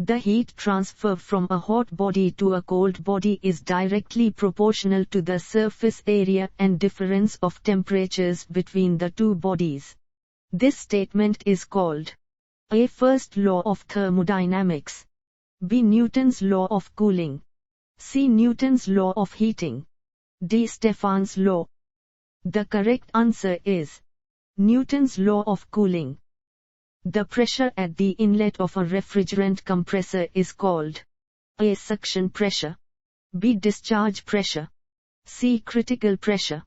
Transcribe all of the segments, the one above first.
The heat transfer from a hot body to a cold body is directly proportional to the surface area and difference of temperatures between the two bodies. This statement is called A. First law of thermodynamics, B. Newton's law of cooling, C. Newton's law of heating, D. Stefan's law. The correct answer is Newton's law of cooling. The pressure at the inlet of a refrigerant compressor is called A. Suction pressure, B. Discharge pressure, C. Critical pressure,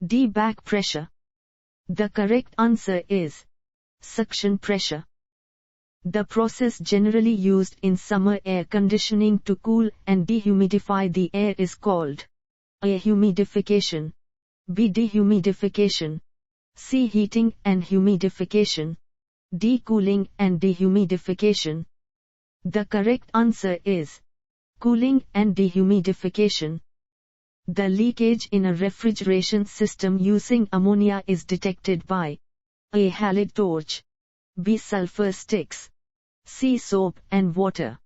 D. Back pressure. The correct answer is suction pressure. The process generally used in summer air conditioning to cool and dehumidify the air is called A. Humidification, B. Dehumidification, C. Heating and humidification, D. Cooling and dehumidification. The correct answer is cooling and dehumidification. The leakage in a refrigeration system using ammonia is detected by A. Halide torch, B. sulfur sticks, C. soap and water,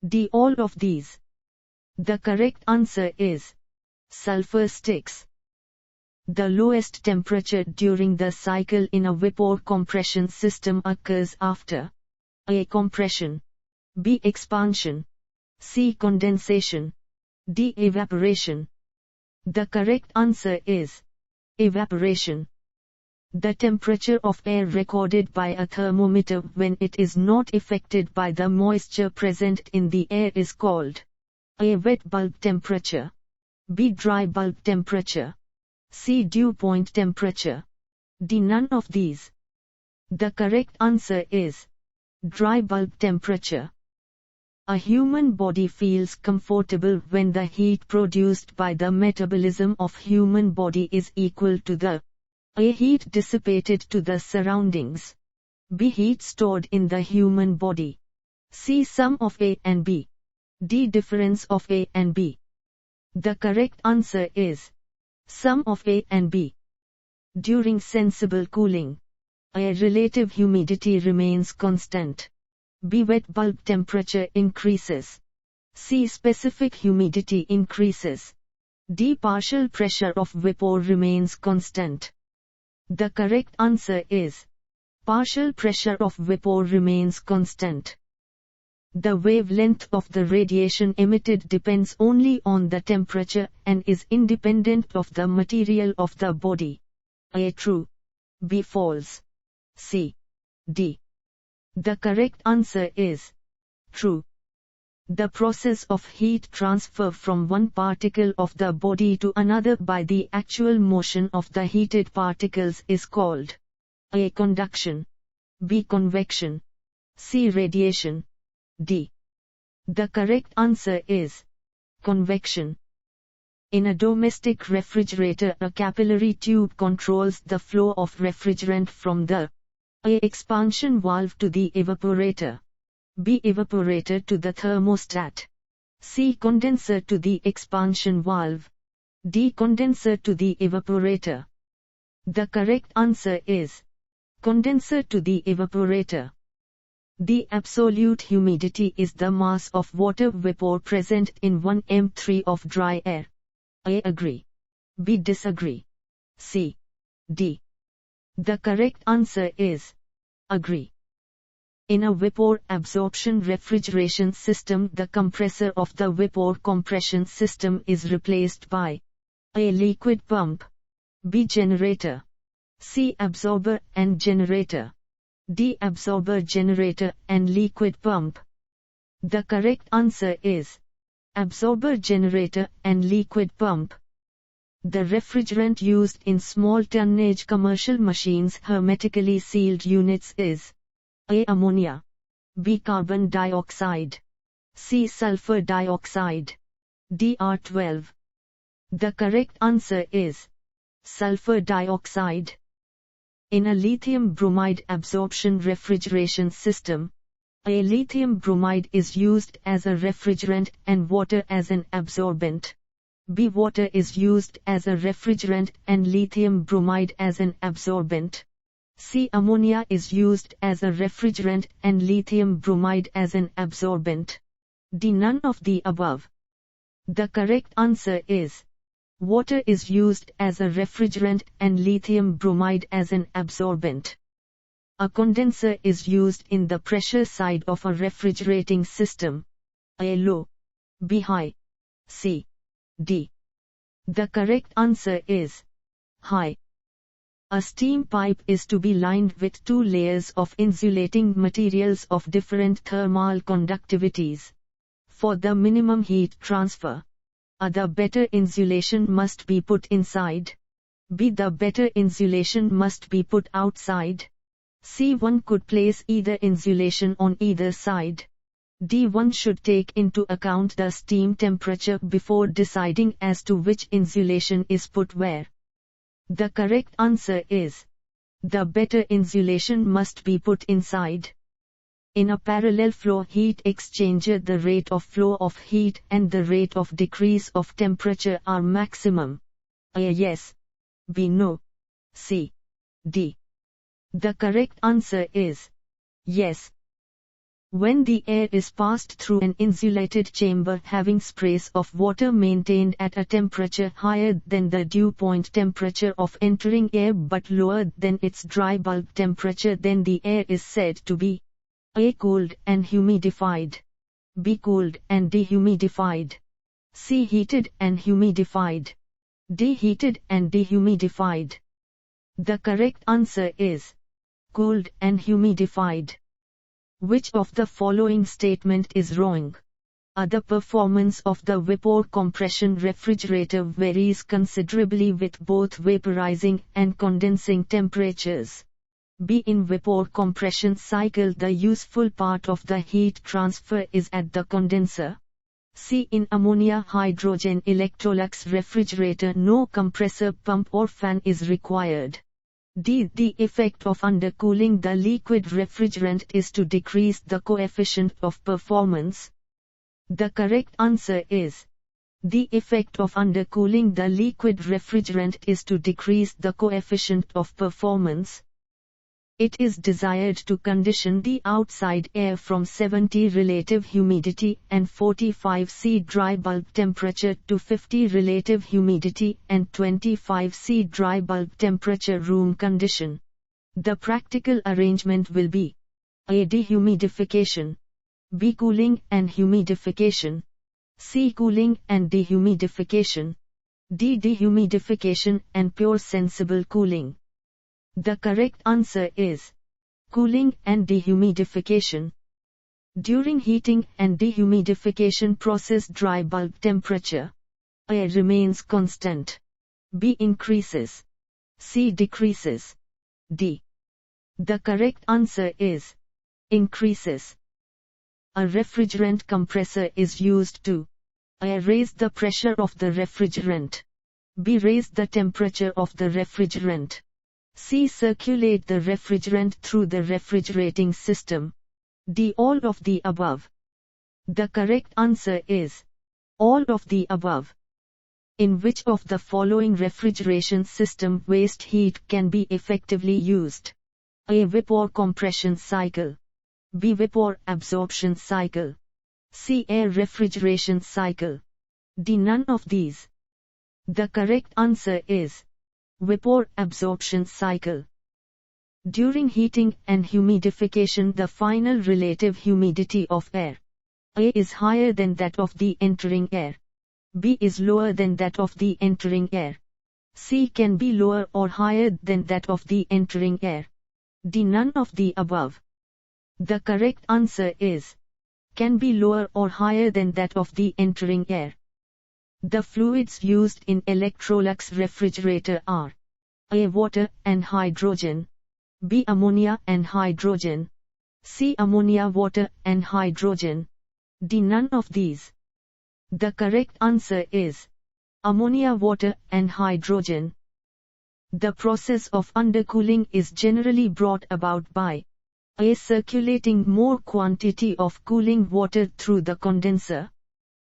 D. all of these. The correct answer is sulfur sticks. The lowest temperature during the cycle in a vapour compression system occurs after A. Compression, B. Expansion, C. Condensation, D. Evaporation. The correct answer is evaporation. The temperature of air recorded by a thermometer when it is not affected by the moisture present in the air is called A. Wet bulb temperature, B. Dry bulb temperature, C. Dew point temperature, D. none of these. The correct answer is dry bulb temperature. A human body feels comfortable when the heat produced by the metabolism of human body is equal to the A. heat dissipated to the surroundings, B. heat stored in the human body, C. sum of A and B, D. difference of A and B. The correct answer is sum of A and B. During sensible cooling, A. relative humidity remains constant, B. wet bulb temperature increases, C. specific humidity increases, D. partial pressure of vapour remains constant. The correct answer is partial pressure of vapour remains constant. The wavelength of the radiation emitted depends only on the temperature and is independent of the material of the body. A. true, B. false, C. D. The correct answer is true. The process of heat transfer from one particle of the body to another by the actual motion of the heated particles is called A. conduction, B. convection, C. radiation, D. The correct answer is convection. In a domestic refrigerator, a capillary tube controls the flow of refrigerant from the A. expansion valve to the evaporator, B. evaporator to the thermostat, C. condenser to the expansion valve, D. condenser to the evaporator. The correct answer is condenser to the evaporator. The absolute humidity is the mass of water vapor present in 1 m3 of dry air. A. agree, B. disagree, C. D. The correct answer is agree. In a vapor absorption refrigeration system, the compressor of the vapor compression system is replaced by A. liquid pump, B. generator, C. absorber and generator, D. absorber generator and liquid pump. The correct answer is absorber generator and liquid pump. The refrigerant used in small-tonnage commercial machines hermetically sealed units is A. ammonia, B. carbon dioxide, C. sulfur dioxide, D. R12. The correct answer is sulfur dioxide. In a lithium bromide absorption refrigeration system, A. lithium bromide is used as a refrigerant and water as an absorbent. B. water is used as a refrigerant and lithium bromide as an absorbent. C. Ammonia is used as a refrigerant and lithium bromide as an absorbent. D. None of the above. The correct answer is water is used as a refrigerant and lithium bromide as an absorbent. A condenser is used in the pressure side of a refrigerating system. A. Low. B. High. C. D. The correct answer is high. A steam pipe is to be lined with 2 layers of insulating materials of different thermal conductivities. For the minimum heat transfer, A. The better insulation must be put inside. B. The better insulation must be put outside. C. One could place either insulation on either side. D. One should take into account the steam temperature before deciding as to which insulation is put where. The correct answer is the better insulation must be put inside. In a parallel flow heat exchanger, the rate of flow of heat and the rate of decrease of temperature are maximum. A. Yes. B. No. C. D. The correct answer is yes. When the air is passed through an insulated chamber having sprays of water maintained at a temperature higher than the dew point temperature of entering air but lower than its dry bulb temperature, then the air is said to be A. Cooled and humidified. B. Cooled and dehumidified. C. Heated and humidified. D. Heated and dehumidified. The correct answer is cooled and humidified. Which of the following statement is wrong? A. The performance of the vapour compression refrigerator varies considerably with both vaporizing and condensing temperatures. B. In vapour compression cycle, the useful part of the heat transfer is at the condenser. C. In ammonia hydrogen electrolux refrigerator, no compressor pump or fan is required. D. The effect of undercooling the liquid refrigerant is to decrease the coefficient of performance. The correct answer is the effect of undercooling the liquid refrigerant is to decrease the coefficient of performance. It is desired to condition the outside air from 70 relative humidity and 45 C dry bulb temperature to 50 relative humidity and 25 C dry bulb temperature room condition. The practical arrangement will be A. Dehumidification. B. Cooling and humidification. C. Cooling and dehumidification. D. Dehumidification and pure sensible cooling. The correct answer is cooling and dehumidification. During heating and dehumidification process, dry bulb temperature A. remains constant. B. increases. C. decreases. D. The correct answer is increases. A refrigerant compressor is used to A. raise the pressure of the refrigerant. B. raise the temperature of the refrigerant. C. circulate the refrigerant through the refrigerating system. D. all of the above. The correct answer is all of the above. In which of the following refrigeration system waste heat can be effectively used? A. vapour compression cycle. B. vapour absorption cycle. C. air refrigeration cycle. D. none of these. The correct answer is vapour absorption cycle. During heating and humidification, the final relative humidity of air A. is higher than that of the entering air. B. is lower than that of the entering air. C. can be lower or higher than that of the entering air. D. none of the above. The correct answer is can be lower or higher than that of the entering air. The fluids used in electrolux refrigerator are A. water and hydrogen. B. ammonia and hydrogen. C. ammonia, water and hydrogen. D. none of these. The correct answer is ammonia, water and hydrogen. The process of undercooling is generally brought about by A. circulating more quantity of cooling water through the condenser.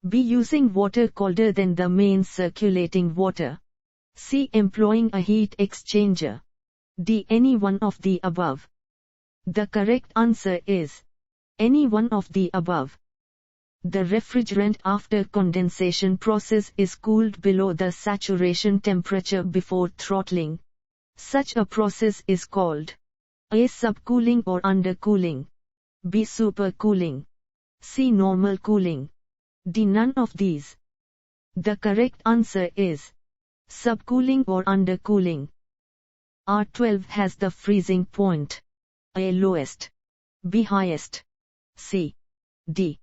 B. using water colder than the main circulating water. C. employing a heat exchanger. D. Any one of the above. The correct answer is any one of the above. The refrigerant after condensation process is cooled below the saturation temperature before throttling. Such a process is called A. Subcooling or undercooling. B. Supercooling. C. Normal cooling. D. None of these. The correct answer is subcooling or undercooling. R12 has the freezing point. A. Lowest. B. Highest. C. D.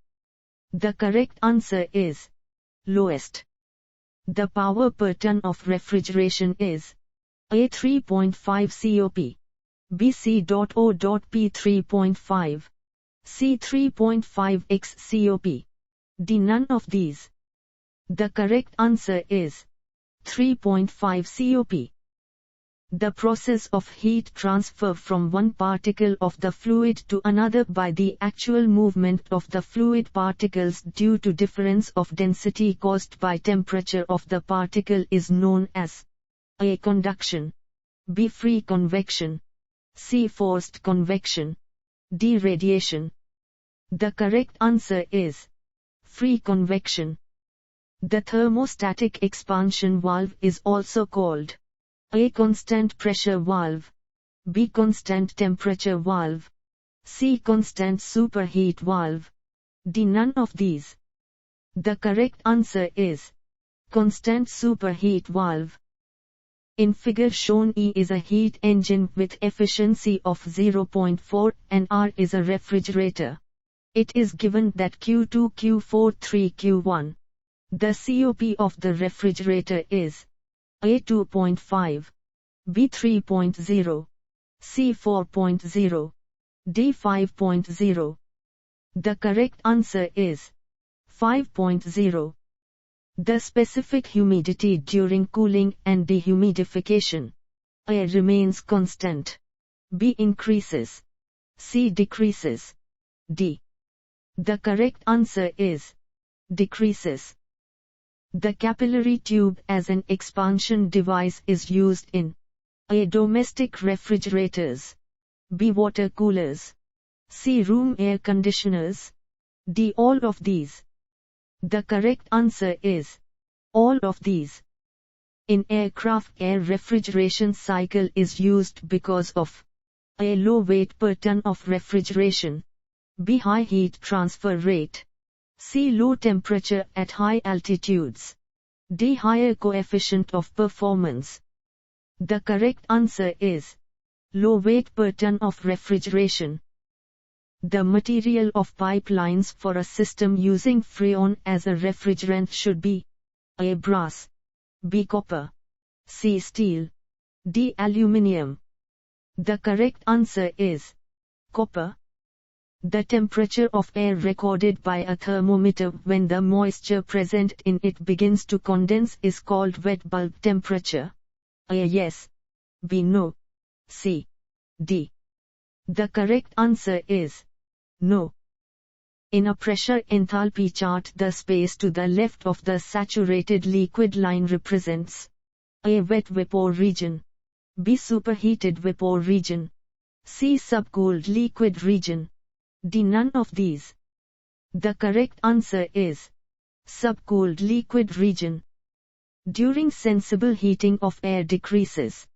The correct answer is lowest. The power per ton of refrigeration is A. 3.5 COP. B. C.O.P 3.5. C. 3.5 x COP. D. None of these. The correct answer is 3.5 COP. The process of heat transfer from one particle of the fluid to another by the actual movement of the fluid particles due to difference of density caused by temperature of the particle is known as A. Conduction. B. Free convection. C. Forced convection. D. Radiation. The correct answer is free convection. The thermostatic expansion valve is also called A. Constant pressure valve. B. Constant temperature valve. C. Constant superheat valve. D. None of these. The correct answer is constant superheat valve. In figure shown, E is a heat engine with efficiency of 0.4 and R is a refrigerator. It is given that Q2, Q4, 3, Q1. The COP of the refrigerator is A. 2.5. B. 3.0. C. 4.0. D. 5.0. The correct answer is 5.0. The specific humidity during cooling and dehumidification. A. Remains constant. B. Increases. C. Decreases. D. The correct answer is decreases. The capillary tube as an expansion device is used in A. Domestic refrigerators. B. Water coolers. C. Room air conditioners. D. All of these. The correct answer is all of these. In aircraft, air refrigeration cycle is used because of A. Low weight per ton of refrigeration. B. High heat transfer rate. C. Low temperature at high altitudes. D. Higher coefficient of performance. The correct answer is low weight per ton of refrigeration. The material of pipelines for a system using freon as a refrigerant should be A. Brass. B. Copper. C. Steel. D. Aluminium. The correct answer is copper. The temperature of air recorded by a thermometer when the moisture present in it begins to condense is called wet bulb temperature. A. Yes. B. No. C. D. The correct answer is no. In a pressure enthalpy chart, the space to the left of the saturated liquid line represents A. Wet vapor region. B. Superheated vapor region. C. Subcooled liquid region. D. None of these. The correct answer is subcooled liquid region. During sensible heating of air decreases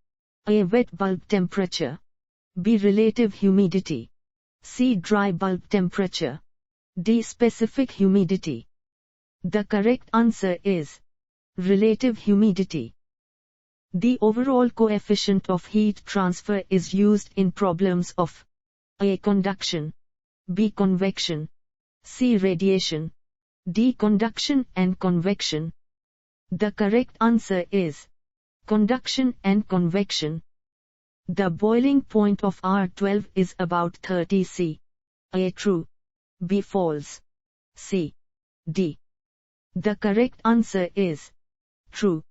A. Wet bulb temperature. B. Relative humidity. C. Dry bulb temperature. D. Specific humidity. The correct answer is relative humidity. The overall coefficient of heat transfer is used in problems of A. Conduction. B. Convection. C. Radiation. D. Conduction and convection. The correct answer is conduction and convection. The boiling point of R12 is about 30 C. A. True. B. False. C. D. The correct answer is true.